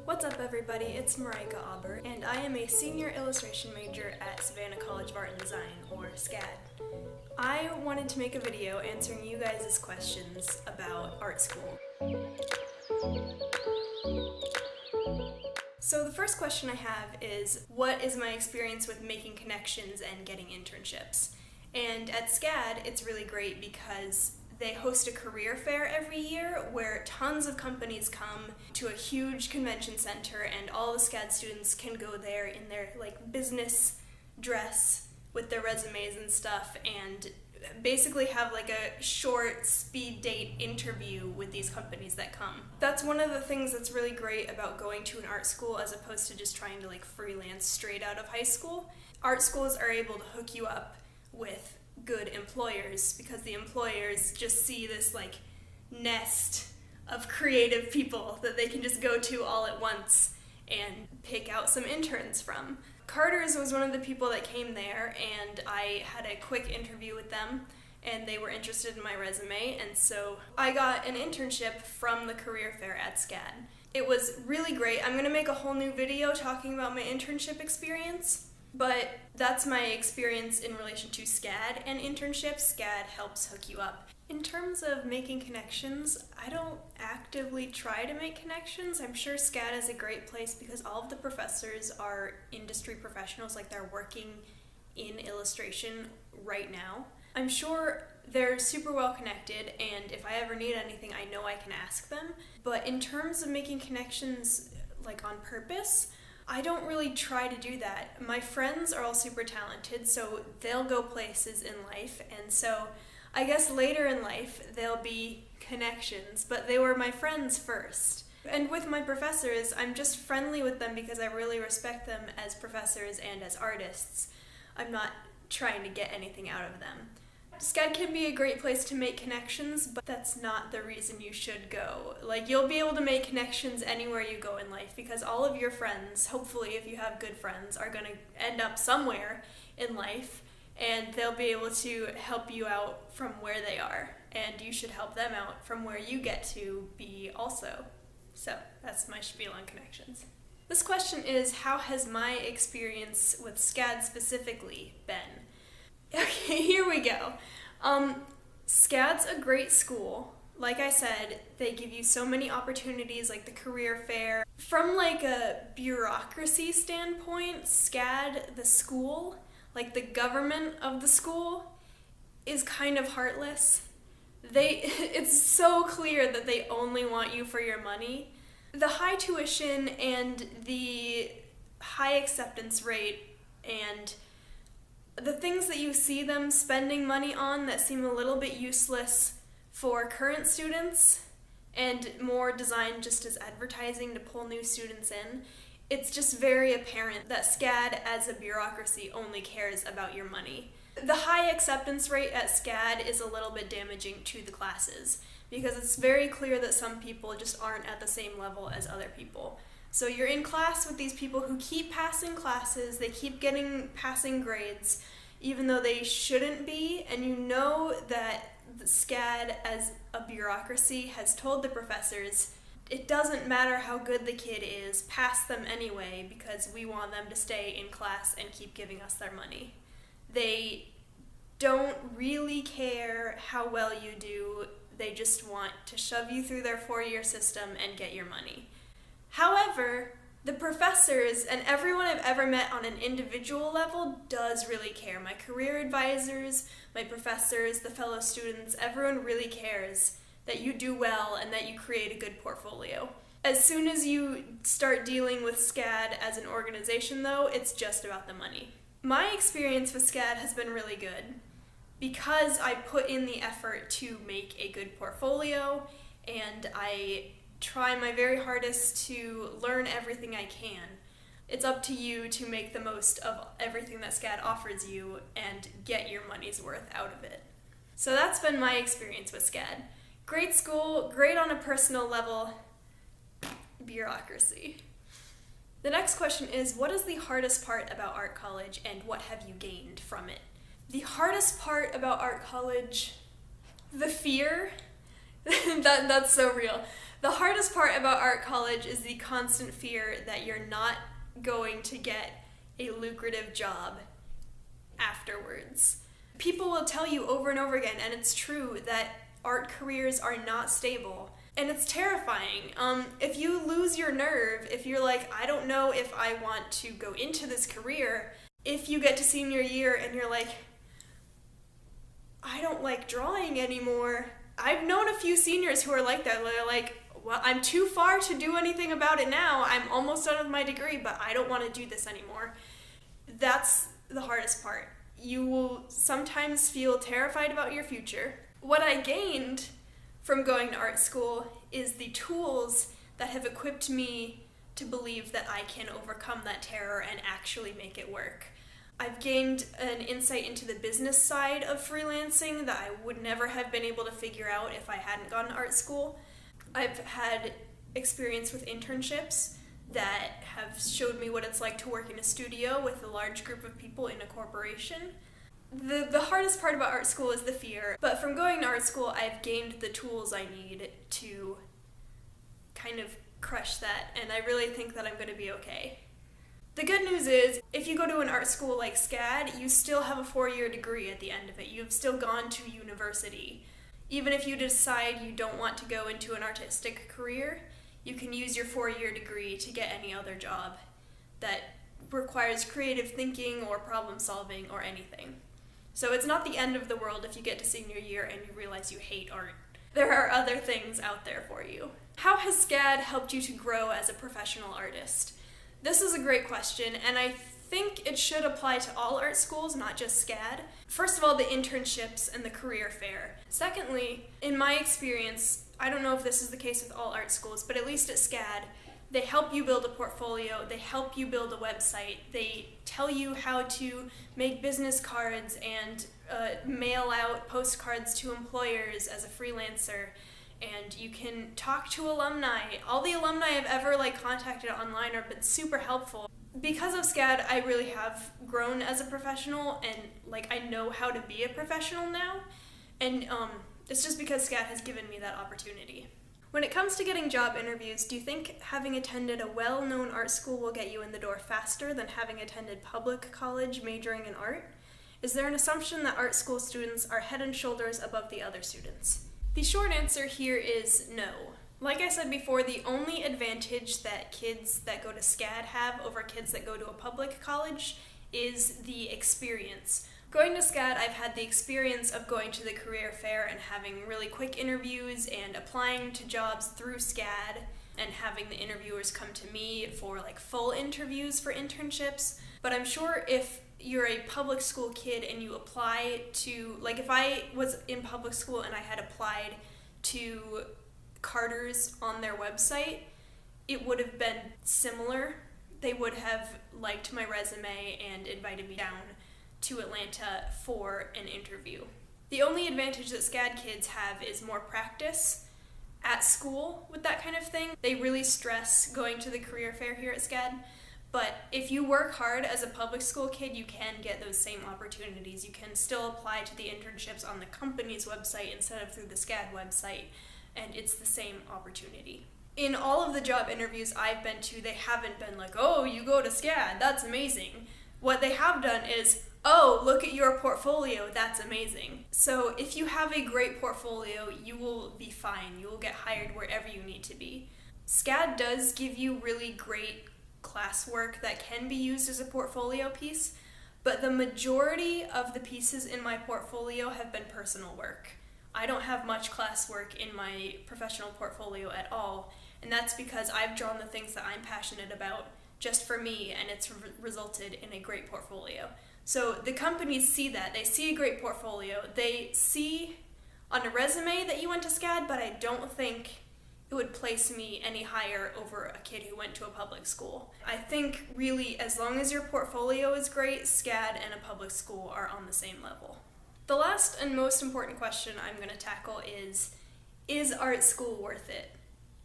What's up everybody, it's Marika Auber, and I am a senior illustration major at Savannah College of Art and Design, or SCAD. I wanted to make a video answering you guys' questions about art school. So the first question I have is, what is my experience with making connections and getting internships? And at SCAD, it's really great because they host a career fair every year where tons of companies come to a huge convention center and all the SCAD students can go there in their business dress with their resumes and stuff and basically have a short speed date interview with these companies that come. That's one of the things that's really great about going to an art school as opposed to just trying to freelance straight out of high school. Art schools are able to hook you up with good employers because the employers just see this nest of creative people that they can just go to all at once and pick out some interns from. Carter's was one of the people that came there, and I had a quick interview with them and they were interested in my resume, and so I got an internship from the career fair at SCAD. It was really great. I'm going to make a whole new video talking about my internship experience. But that's my experience in relation to SCAD and internships. SCAD helps hook you up. In terms of making connections, I don't actively try to make connections. I'm sure SCAD is a great place because all of the professors are industry professionals, they're working in illustration right now. I'm sure they're super well connected, and if I ever need anything, I know I can ask them. But in terms of making connections on purpose, I don't really try to do that. My friends are all super talented, so they'll go places in life, and so I guess later in life there'll be connections, but they were my friends first. And with my professors, I'm just friendly with them because I really respect them as professors and as artists. I'm not trying to get anything out of them. SCAD can be a great place to make connections, but that's not the reason you should go. You'll be able to make connections anywhere you go in life because all of your friends, hopefully if you have good friends, are going to end up somewhere in life, and they'll be able to help you out from where they are, and you should help them out from where you get to be also. So that's my spiel on connections. This question is, how has my experience with SCAD specifically been? Okay, here we go. SCAD's a great school. Like I said, they give you so many opportunities, like the career fair. From a bureaucracy standpoint, SCAD, the school, the government of the school, is kind of heartless. It's so clear that they only want you for your money. The high tuition and the high acceptance rate and the things that you see them spending money on that seem a little bit useless for current students and more designed just as advertising to pull new students in, it's just very apparent that SCAD as a bureaucracy only cares about your money. The high acceptance rate at SCAD is a little bit damaging to the classes because it's very clear that some people just aren't at the same level as other people. So you're in class with these people who keep passing classes, they keep getting passing grades, even though they shouldn't be, and you know that the SCAD as a bureaucracy has told the professors, it doesn't matter how good the kid is, pass them anyway because we want them to stay in class and keep giving us their money. They don't really care how well you do, they just want to shove you through their 4-year system and get your money. However, the professors and everyone I've ever met on an individual level does really care. My career advisors, my professors, the fellow students, everyone really cares that you do well and that you create a good portfolio. As soon as you start dealing with SCAD as an organization though, it's just about the money. My experience with SCAD has been really good because I put in the effort to make a good portfolio and I try my very hardest to learn everything I can. It's up to you to make the most of everything that SCAD offers you and get your money's worth out of it. So that's been my experience with SCAD. Great school, great on a personal level, bureaucracy. The next question is, what is the hardest part about art college and what have you gained from it? The hardest part about art college, the fear, that's so real. The hardest part about art college is the constant fear that you're not going to get a lucrative job afterwards. People will tell you over and over again, and it's true, that art careers are not stable. And it's terrifying. If you lose your nerve, if you're like, I don't know if I want to go into this career, if you get to senior year and you're like, I don't like drawing anymore. I've known a few seniors who are like that. They're like, well, I'm too far to do anything about it now. I'm almost done with my degree, but I don't want to do this anymore. That's the hardest part. You will sometimes feel terrified about your future. What I gained from going to art school is the tools that have equipped me to believe that I can overcome that terror and actually make it work. I've gained an insight into the business side of freelancing that I would never have been able to figure out if I hadn't gone to art school. I've had experience with internships that have showed me what it's like to work in a studio with a large group of people in a corporation. The hardest part about art school is the fear, but from going to art school, I've gained the tools I need to kind of crush that, and I really think that I'm going to be okay. The good news is, if you go to an art school like SCAD, you still have a 4-year degree at the end of it. You've still gone to university. Even if you decide you don't want to go into an artistic career, you can use your 4-year degree to get any other job that requires creative thinking or problem solving or anything. So it's not the end of the world if you get to senior year and you realize you hate art. There are other things out there for you. How has SCAD helped you to grow as a professional artist? This is a great question, and I think it should apply to all art schools, not just SCAD. First of all, the internships and the career fair. Secondly, in my experience, I don't know if this is the case with all art schools, but at least at SCAD, they help you build a portfolio, they help you build a website, they tell you how to make business cards and mail out postcards to employers as a freelancer, and you can talk to alumni. All the alumni I've ever contacted online have been super helpful. Because of SCAD, I really have grown as a professional, and I know how to be a professional now, and it's just because SCAD has given me that opportunity. When it comes to getting job interviews, do you think having attended a well-known art school will get you in the door faster than having attended public college majoring in art? Is there an assumption that art school students are head and shoulders above the other students? The short answer here is no. Like I said before, the only advantage that kids that go to SCAD have over kids that go to a public college is the experience. Going to SCAD, I've had the experience of going to the career fair and having really quick interviews and applying to jobs through SCAD and having the interviewers come to me for full interviews for internships. But I'm sure if you're a public school kid and you apply to, if I was in public school and I had applied to Carter's on their website, it would have been similar. They would have liked my resume and invited me down to Atlanta for an interview. The only advantage that SCAD kids have is more practice at school with that kind of thing. They really stress going to the career fair here at SCAD, but if you work hard as a public school kid, you can get those same opportunities. You can still apply to the internships on the company's website instead of through the SCAD website, and it's the same opportunity. In all of the job interviews I've been to, they haven't been like, oh, you go to SCAD, that's amazing. What they have done is, oh, look at your portfolio, that's amazing. So if you have a great portfolio, you will be fine. You will get hired wherever you need to be. SCAD does give you really great classwork that can be used as a portfolio piece, but the majority of the pieces in my portfolio have been personal work. I don't have much classwork in my professional portfolio at all, and that's because I've drawn the things that I'm passionate about just for me, and it's resulted in a great portfolio. So the companies see that. They see a great portfolio. They see on a resume that you went to SCAD, but I don't think it would place me any higher over a kid who went to a public school. I think really as long as your portfolio is great, SCAD and a public school are on the same level. The last and most important question I'm going to tackle is art school worth it?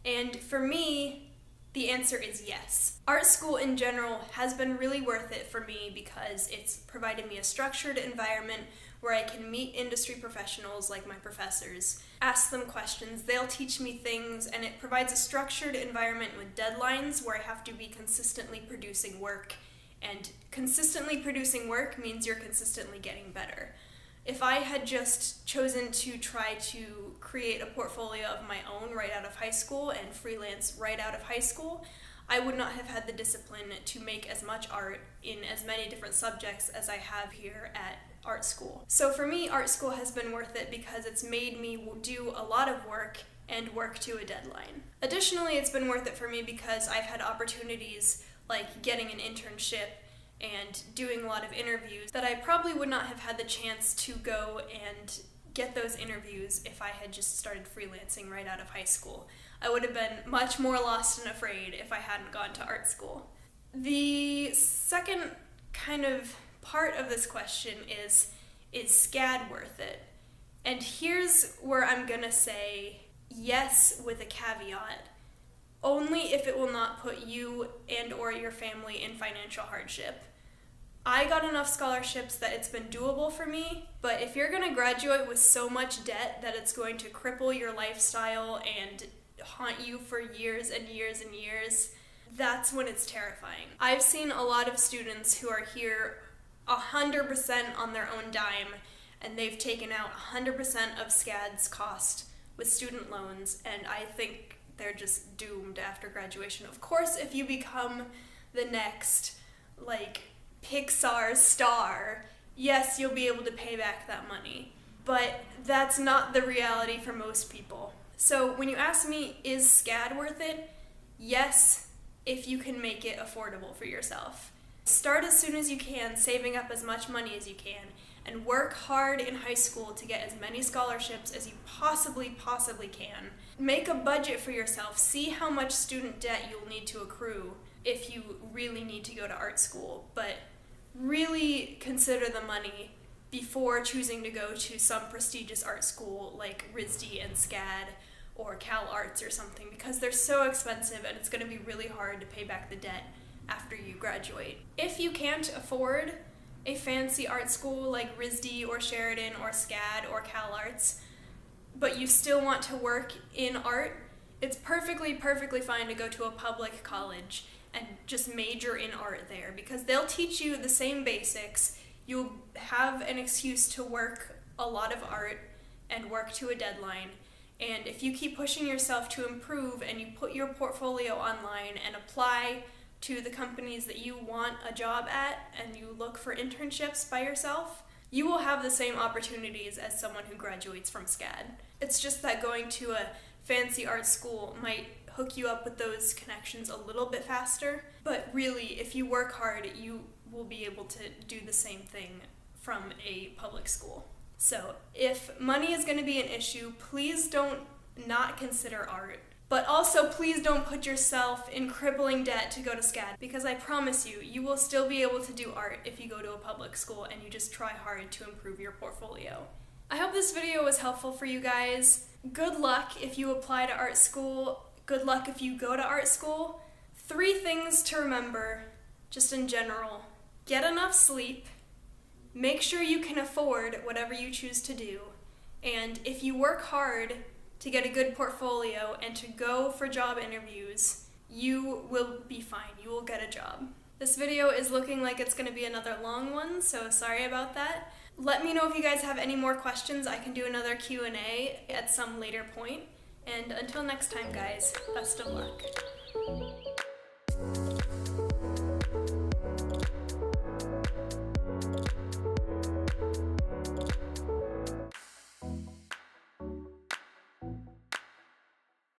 And for me, The answer is yes. Art school in general has been really worth it for me because it's provided me a structured environment where I can meet industry professionals like my professors, ask them questions, they'll teach me things, and it provides a structured environment with deadlines where I have to be consistently producing work. And consistently producing work means you're consistently getting better. If I had just chosen to try to create a portfolio of my own right out of high school and freelance right out of high school, I would not have had the discipline to make as much art in as many different subjects as I have here at art school. So for me, art school has been worth it because it's made me do a lot of work and work to a deadline. Additionally, it's been worth it for me because I've had opportunities like getting an internship and doing a lot of interviews that I probably would not have had the chance to go and get those interviews if I had just started freelancing right out of high school. I would have been much more lost and afraid if I hadn't gone to art school. The second kind of part of this question is SCAD worth it? And here's where I'm gonna say yes with a caveat. Only if it will not put you and or your family in financial hardship. I got enough scholarships that it's been doable for me, but if you're gonna graduate with so much debt that it's going to cripple your lifestyle and haunt you for years and years and years, that's when it's terrifying. I've seen a lot of students who are here 100% on their own dime, and they've taken out 100% of SCAD's cost with student loans, and I think they're just doomed after graduation. Of course, if you become the next, Pixar star, yes, you'll be able to pay back that money. But that's not the reality for most people. So when you ask me, is SCAD worth it? Yes, if you can make it affordable for yourself. Start as soon as you can, saving up as much money as you can, and work hard in high school to get as many scholarships as you possibly can. Make a budget for yourself. See how much student debt you'll need to accrue if you really need to go to art school, but really consider the money before choosing to go to some prestigious art school like RISD and SCAD or Cal Arts or something, because they're so expensive and it's going to be really hard to pay back the debt after you graduate. If you can't afford a fancy art school like RISD or Sheridan or SCAD or Cal Arts, but you still want to work in art, it's perfectly fine to go to a public college and just major in art there, because they'll teach you the same basics. You'll have an excuse to work a lot of art and work to a deadline. And if you keep pushing yourself to improve and you put your portfolio online and apply to the companies that you want a job at and you look for internships by yourself, you will have the same opportunities as someone who graduates from SCAD. It's just that going to a fancy art school might hook you up with those connections a little bit faster, but really, if you work hard, you will be able to do the same thing from a public school. So if money is going to be an issue, please don't not consider art. But also, please don't put yourself in crippling debt to go to SCAD, because I promise you, you will still be able to do art if you go to a public school and you just try hard to improve your portfolio. I hope this video was helpful for you guys. Good luck if you apply to art school. Good luck if you go to art school. 3 things to remember, just in general. Get enough sleep. Make sure you can afford whatever you choose to do. And if you work hard to get a good portfolio and to go for job interviews, you will be fine. You will get a job. This video is looking like it's going to be another long one, so sorry about that. Let me know if you guys have any more questions. I can do another Q&A at some later point. And until next time, guys, best of luck.